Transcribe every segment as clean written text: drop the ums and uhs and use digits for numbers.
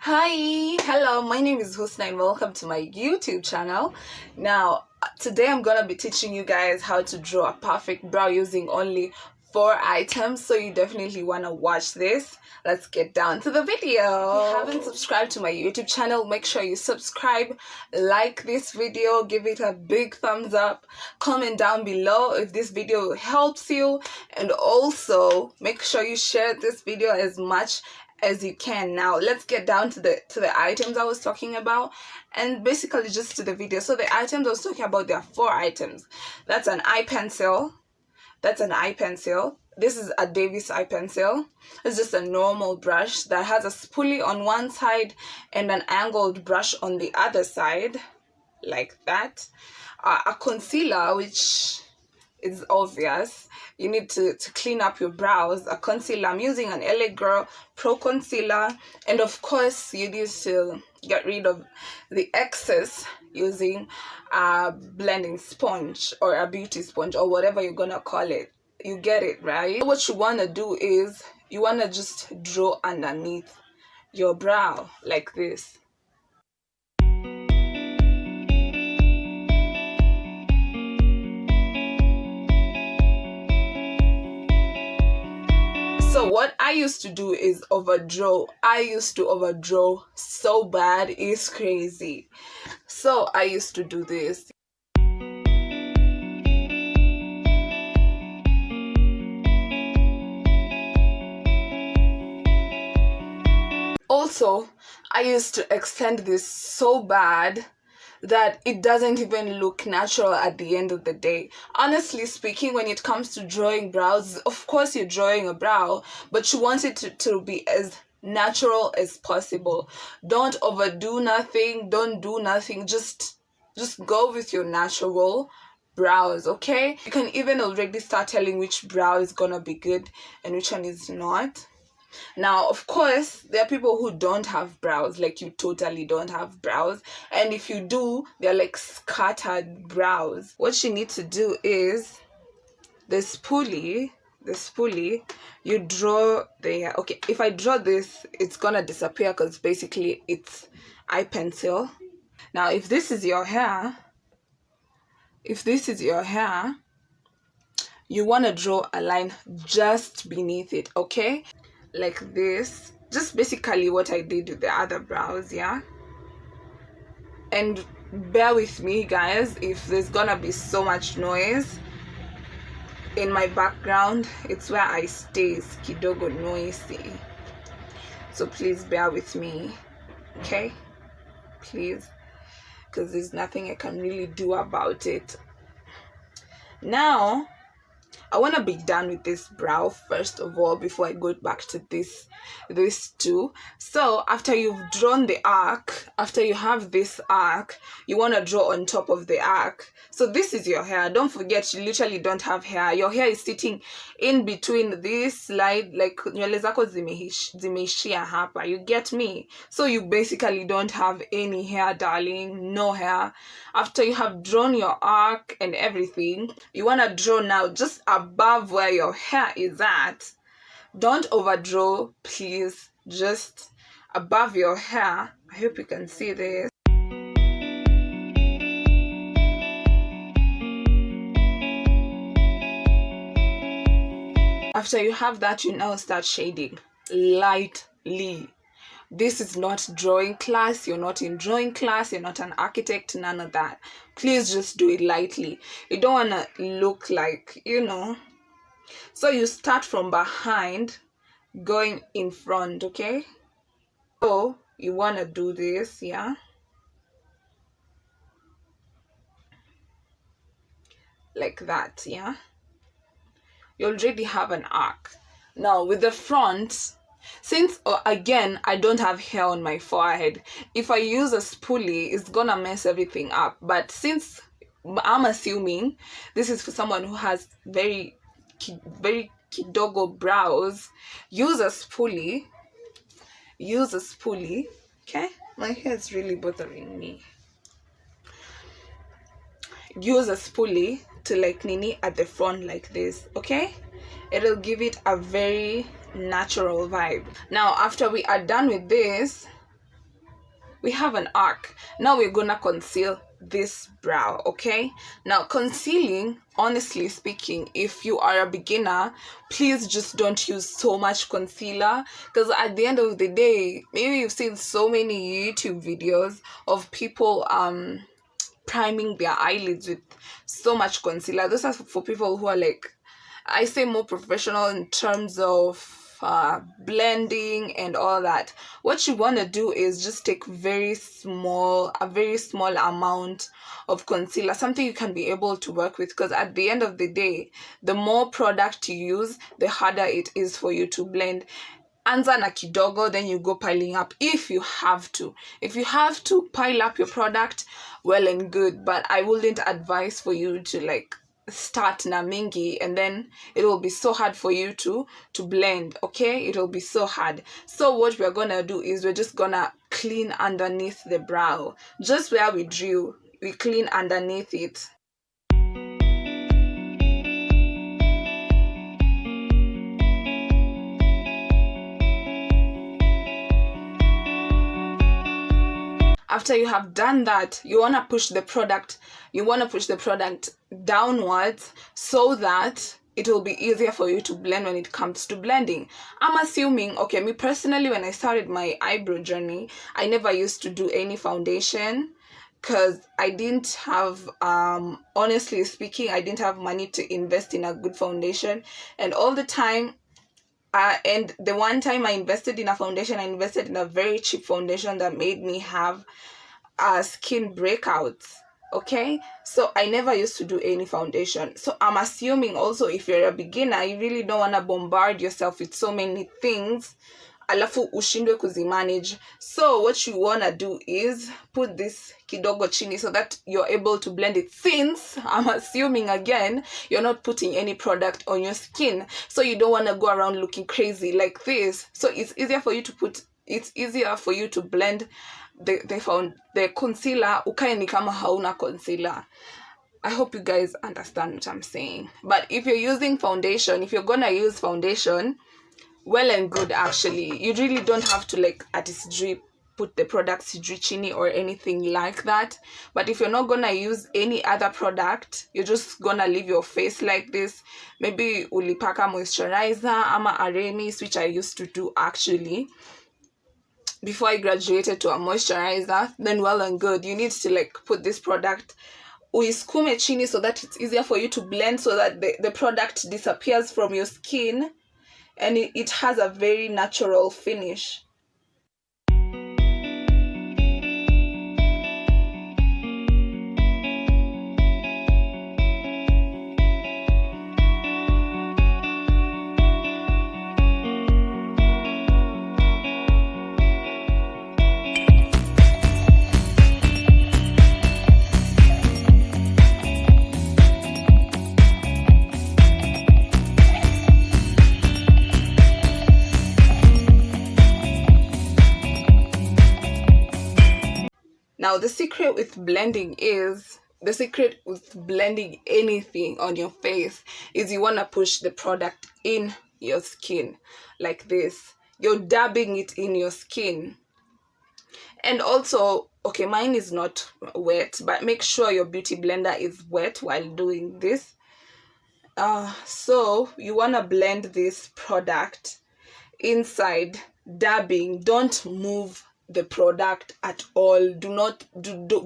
Hi, hello, my name is Husnah and welcome to my YouTube channel. Now, today I'm gonna be teaching you guys how to draw a perfect brow using only 4 items, so you definitely want to watch this. Let's get down to the video. If you haven't subscribed to my YouTube channel, make sure you subscribe, like this video, give it a big thumbs up, comment down below if this video helps you, and also make sure you share this video as much as you can. Now let's get down to the items I was talking about, and basically just to the video. So the items I was talking about, there are 4 items. That's an eye pencil. This is a Davis eye pencil. It's just a normal brush that has a spoolie on one side and an angled brush on the other side, like that. A concealer, which is obvious. You need to clean up your brows. A concealer. I'm using an LA Girl Pro Concealer, and of course you need to get rid of the excess using a blending sponge or a beauty sponge or whatever you're gonna call it. You get it, right? What you want to do is you want to just draw underneath your brow like this. So what I used to do is overdraw. I used to overdraw so bad, it's crazy. So I used to do this. Also, I used to extend this so bad that it doesn't even look natural at the end of the day. Honestly speaking, when it comes to drawing brows, of course you're drawing a brow, but you want it to be as natural as possible. Don't overdo nothing, don't do nothing, just go with your natural brows, okay? You can even already start telling which brow is gonna be good and which one is not. Now, of course, there are people who don't have brows, like you totally don't have brows, and if you do, they're like scattered brows. What you need to do is the spoolie, you draw the, okay, if I draw this, it's gonna disappear because basically it's eye pencil. Now, if this is your hair, you want to draw a line just beneath it, okay? Like this. Just basically what I did with the other brows, yeah? And bear with me, guys, if there's gonna be so much noise in my background. It's where I stay, it's kidogo noisy, so please bear with me, okay? Please, because there's nothing I can really do about it. Now I want to be done with this brow first of all before I go back to these two. So after you've drawn the arc, after you have this arc, you want to draw on top of the arc. So this is your hair. Don't forget, you literally don't have hair. Your hair is sitting in between this slide, like nywele zako zimeishia hapa. You get me? So you basically don't have any hair, darling. No hair. After you have drawn your arc and everything, you want to draw now just above where your hair is at. Don't overdraw, please. Just above your hair. I hope you can see this. After you have that, you now start shading lightly. This is not drawing class. You're not in drawing class. You're not an architect. None of that. Please just do it lightly. You don't want to look like, you know. So you start from behind, going in front, okay? So you want to do this, yeah? Like that, yeah? You already have an arc. Now with the front, since again I don't have hair on my forehead, if I use a spoolie, it's gonna mess everything up. But since I'm assuming this is for someone who has very kidogo brows, use a spoolie, okay? My hair is really bothering me. Use a spoolie to like nini at the front like this, okay? It'll give it a very natural vibe. Now after we are done with this, we have an arc. Now we're gonna conceal this brow. Okay, now concealing, honestly speaking, if you are a beginner, please just don't use so much concealer, because at the end of the day, maybe you've seen so many YouTube videos of people priming their eyelids with so much concealer. Those are for people who are like, I say, more professional in terms of blending and all that. What you want to do is just take a very small amount of concealer, something you can be able to work with, because at the end of the day, the more product you use, the harder it is for you to blend. Anza na kidogo, then you go piling up if you have to. If you have to pile up your product, well and good, but I wouldn't advise for you to like start na mingi, and then it will be so hard for you to blend. Okay, it will be so hard. So what we're gonna do is we're just gonna clean underneath the brow, just where we drew, we clean underneath it. After you have done that, you want to push the product downwards so that it will be easier for you to blend when it comes to blending. I'm assuming, okay, me personally, when I started my eyebrow journey, I never used to do any foundation, because I didn't have, honestly speaking, I didn't have money to invest in a good foundation. And all the time, and the one time I invested in a foundation, I invested in a very cheap foundation that made me have skin breakouts. Okay, so I never used to do any foundation. So I'm assuming also, if you're a beginner, you really don't want to bombard yourself with so many things alafu ushindwe kuzimanage. So what you want to do is put this kidogo chini so that you're able to blend it, since I'm assuming again you're not putting any product on your skin, so you don't want to go around looking crazy like this. So it's easier for you to blend the concealer ukae ni kama hauna concealer. I hope you guys understand what I'm saying. But if you're using foundation, if you're gonna use foundation, well and good. Actually, you really don't have to like put the product chini or anything like that. But if you're not gonna use any other product, you're just gonna leave your face like this, maybe ulipaka moisturizer ama aremis, which I used to do actually before I graduated, to a moisturizer, then well and good. You need to like put this product uiskume chini so that it's easier for you to blend, so that the product disappears from your skin and it has a very natural finish. Now, the secret with blending anything on your face is you want to push the product in your skin like this. You're dabbing it in your skin. And also, okay, mine is not wet, but make sure your beauty blender is wet while doing this. So you want to blend this product inside, dabbing. Don't move the product at all.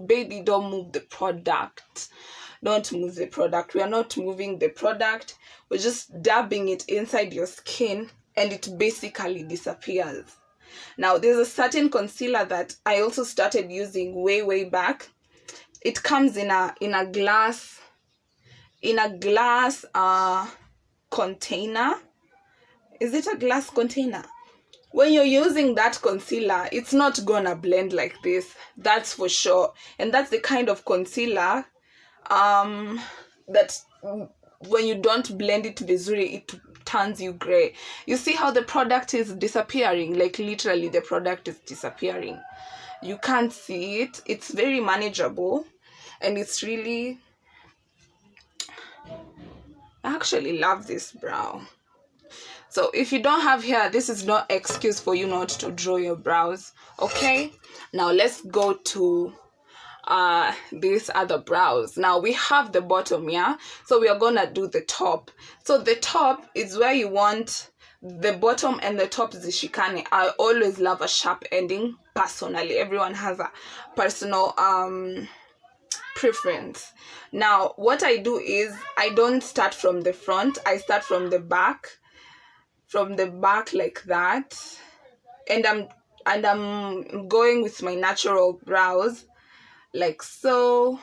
Baby, don't move the product. Don't move the product. We are not moving the product. We're just dabbing it inside your skin and it basically disappears. Now, there's a certain concealer that I also started using way back. It comes in a glass container. Is it a glass container? When you're using that concealer, it's not gonna blend like this, that's for sure. And that's the kind of concealer that when you don't blend it vizuri, it turns you gray. You see how the product is disappearing? Like literally the product is disappearing. You can't see it. It's very manageable, and it's really, I actually love this brow. So if you don't have hair, this is no excuse for you not to draw your brows. Okay, now let's go to these other brows. Now we have the bottom, yeah, so we are gonna do the top. So the top is where you want the bottom and the top zishikane. I always love a sharp ending personally. Everyone has a personal preference. Now what I do is I don't start from the front, I start from the back like that, and I'm going with my natural brows like so,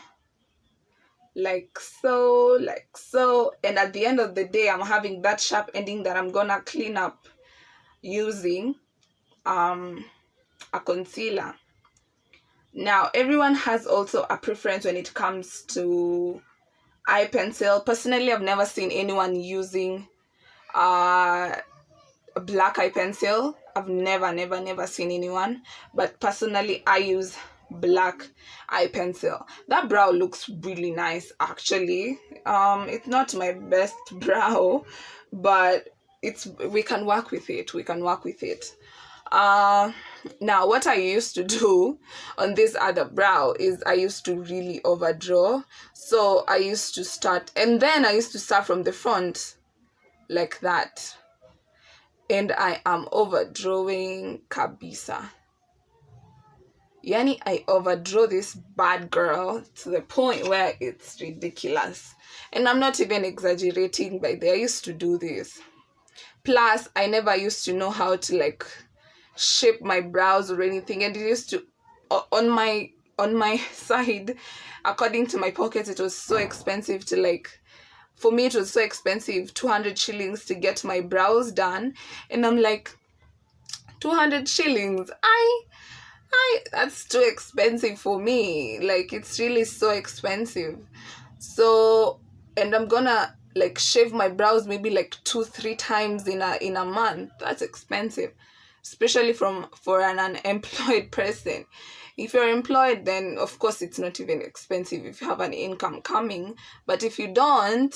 like so, like so, and at the end of the day I'm having that sharp ending that I'm gonna clean up using a concealer. Now everyone has also a preference when it comes to eye pencil. Personally, I've never seen anyone using a black eye pencil. I've never seen anyone, but personally I use black eye pencil. That brow looks really nice actually. It's not my best brow, but we can work with it. Now what I used to do on this other brow is I used to really overdraw. So I used to start, and then I used to start from the front like that, and I am overdrawing kabisa. Yani, I overdraw this bad girl to the point where it's ridiculous, and I'm not even exaggerating. By the I used to do this. Plus I never used to know how to like shape my brows or anything, and it used to on my side, according to my pocket, it was so expensive to like, for me it was so expensive, 200 shillings to get my brows done, and I'm like, 200 shillings, that's too expensive for me. Like, it's really so expensive. So, and I'm gonna like shave my brows maybe like 2-3 times in a month. That's expensive, especially for an unemployed person. If you're employed, then of course it's not even expensive if you have an income coming. But if you don't,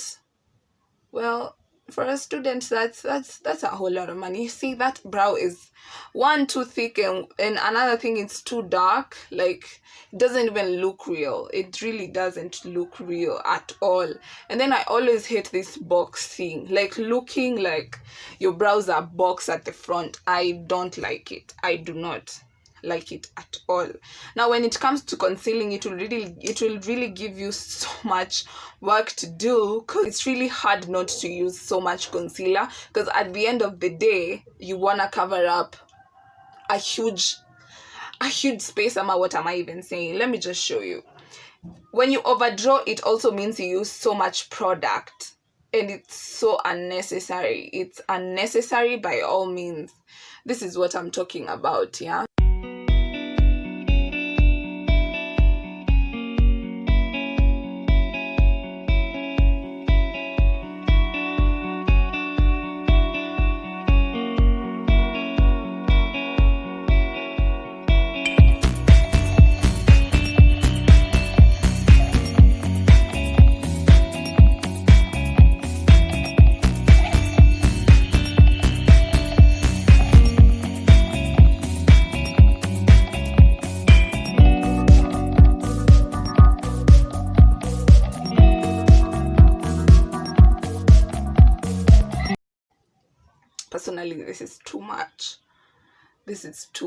well, for a student, that's a whole lot of money. You see, that brow is one, too thick, and another thing, it's too dark. Like, it doesn't even look real. It really doesn't look real at all. And then I always hate this box thing, like looking like your brows are boxed at the front. I don't like it. I do not like it at all. Now when it comes to concealing, it will really give you so much work to do, because it's really hard not to use so much concealer, because at the end of the day you want to cover up a huge space. What am I even saying? Let me just show you. When you overdraw, it also means you use so much product, and it's so unnecessary. It's unnecessary by all means. This is what I'm talking about, yeah. Personally, this is too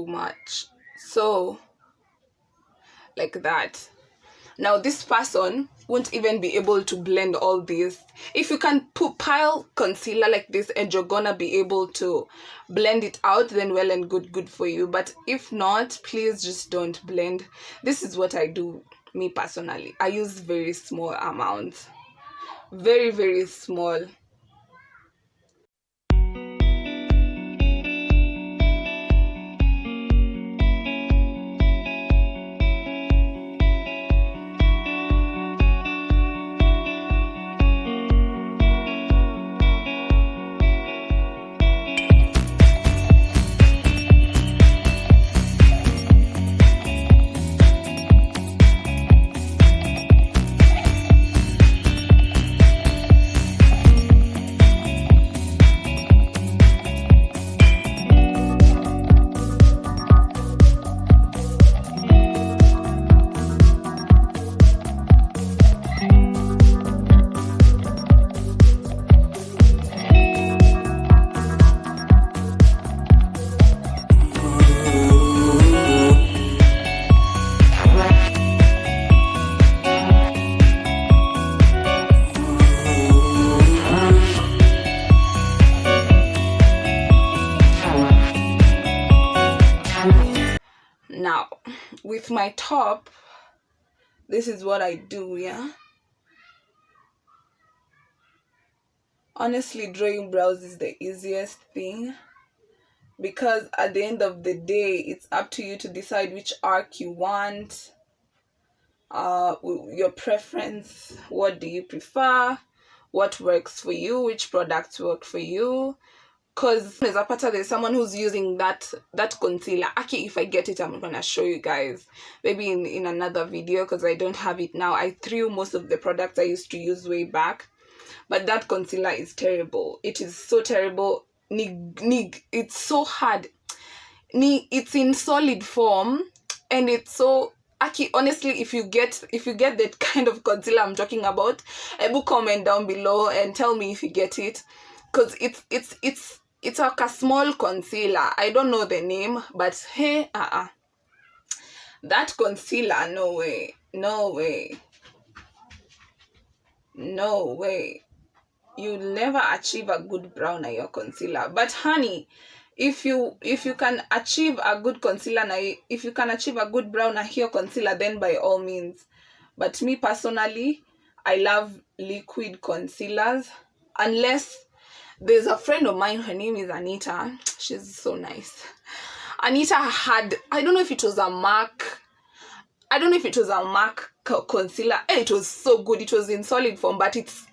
much. So like that. Now this person won't even be able to blend all this. If you can pile concealer like this and you're gonna be able to blend it out, then well and good for you. But if not, please just don't blend. This is what I do, me personally. I use very small amounts, very small. Now with my top, this is what I do. Yeah, honestly, drawing brows is the easiest thing, because at the end of the day it's up to you to decide which arc you want, your preference. What do you prefer? What works for you? Which products work for you? Because there's someone who's using that concealer. Actually, if I get it, I'm gonna show you guys maybe in another video, because I don't have it now. I threw most of the products I used to use way back, but that concealer is terrible. It is so terrible. It's so hard. It's in solid form, and it's so honestly, if you get that kind of concealer I'm talking about, comment down below and tell me if you get it, because it's like a small concealer. I don't know the name, but hey, that concealer, no way, you'll never achieve a good brown eye your concealer. But honey, if you can achieve a good concealer, if you can achieve a good brown eye your concealer, then by all means. But me personally, I love liquid concealers, unless there's a friend of mine, her name is Anita. She's so nice. Anita had, I don't know if it was a MAC concealer. It was so good. It was in solid form, but it's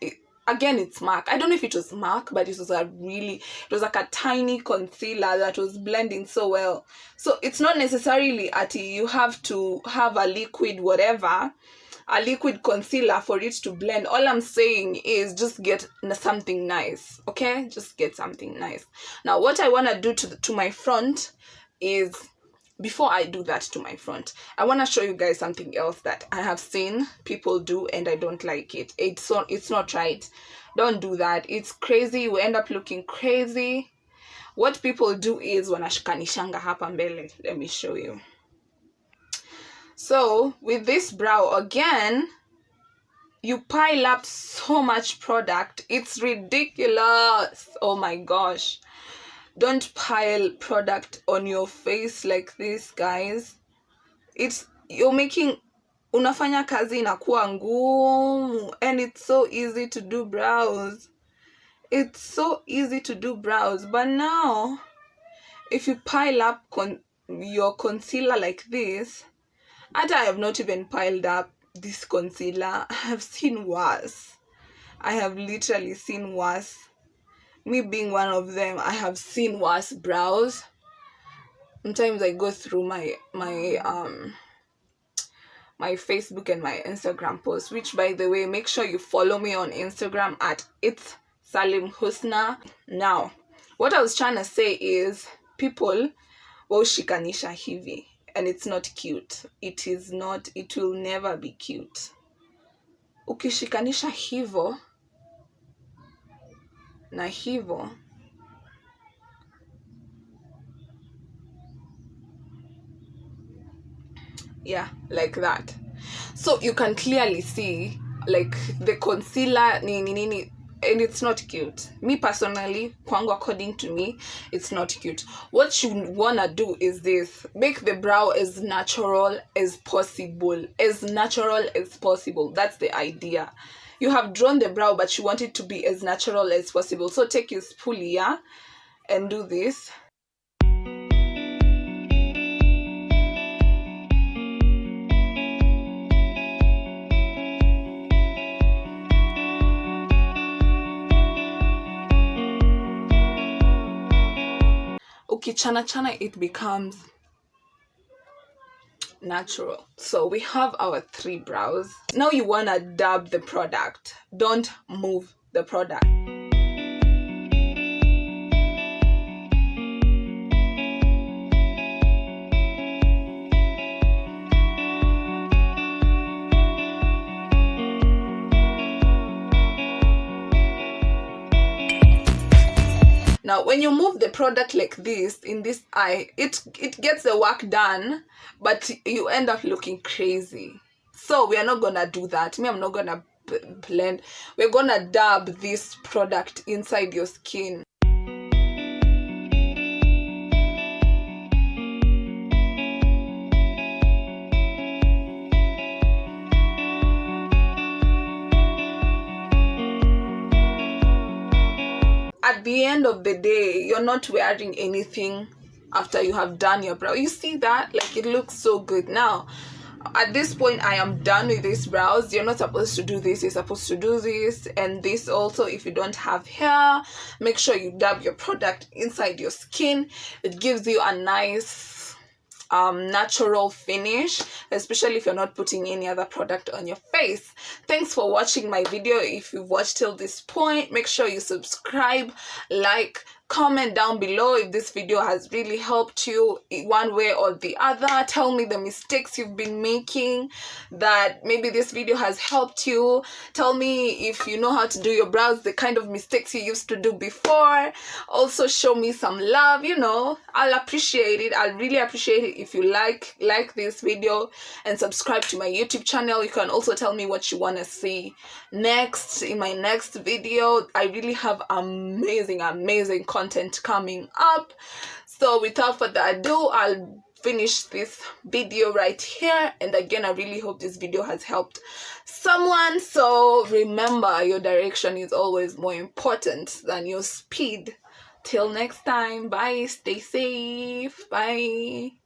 MAC. I don't know if it was MAC, but it was like a tiny concealer that was blending so well. So it's not necessarily you have to have a liquid concealer for it to blend. All I'm saying is just get something nice, okay? Just get something nice. Now, what I want to do to my front is, before I do that to my front, I want to show you guys something else that I have seen people do and I don't like it. It's not right. Don't do that. It's crazy. You end up looking crazy. What people do is wanashikanishanga hapa mbele. Let me show you. So with this brow, again, you pile up so much product. It's ridiculous. Oh my gosh. Don't pile product on your face like this, guys. Unafanya kazi inakuwa ngumu, and it's so easy to do brows. It's so easy to do brows. But now, if you pile up your concealer like this, I have not even piled up this concealer. I have seen worse. I have literally seen worse. Me being one of them, I have seen worse brows. Sometimes I go through my Facebook and my Instagram posts, which, by the way, make sure you follow me on Instagram at its.salimhusnah. Now, what I was trying to say is, people shikanisha hivi, and it's not cute. It is not. It will never be cute. Ukishikanisha hivo na hivo, yeah, like that. So you can clearly see like the concealer nini, and it's not cute. Me personally, kwangu, according to me, it's not cute. What you wanna do is this: make the brow as natural as possible. As natural as possible. That's the idea. You have drawn the brow, but you want it to be as natural as possible. So take your spoolie, yeah, and do this. Chana, it becomes natural. So we have our 3 brows. Now you want to dab the product. Don't move the product. Now, when you move the product like this in this eye, it gets the work done, but you end up looking crazy. So we are not gonna do that. I'm not gonna blend. We're gonna dab this product inside your skin. at the end of the day, you're not wearing anything after you have done your brow. You see that? Like, it looks so good. Now, at this point, I am done with these brows. You're not supposed to do this, you're supposed to do this. And this also, if you don't have hair, make sure you dab your product inside your skin. It gives you a nice natural finish, especially if you're not putting any other product on your face. Thanks for watching my video. If you've watched till this point, make sure you subscribe, like, comment down below if this video has really helped you in one way or the other. Tell me the mistakes you've been making, that maybe this video has helped you. Tell me if you know how to do your brows, the kind of mistakes you used to do before. Also show me some love, you know. I'll appreciate it. I'll really appreciate it if you like this video and subscribe to my YouTube channel. You can also tell me what you want to see next in my next video. I really have amazing content coming up. So without further ado, I'll finish this video right here. And again, I really hope this video has helped someone. So remember, your direction is always more important than your speed. Till next time, bye. Stay safe. Bye.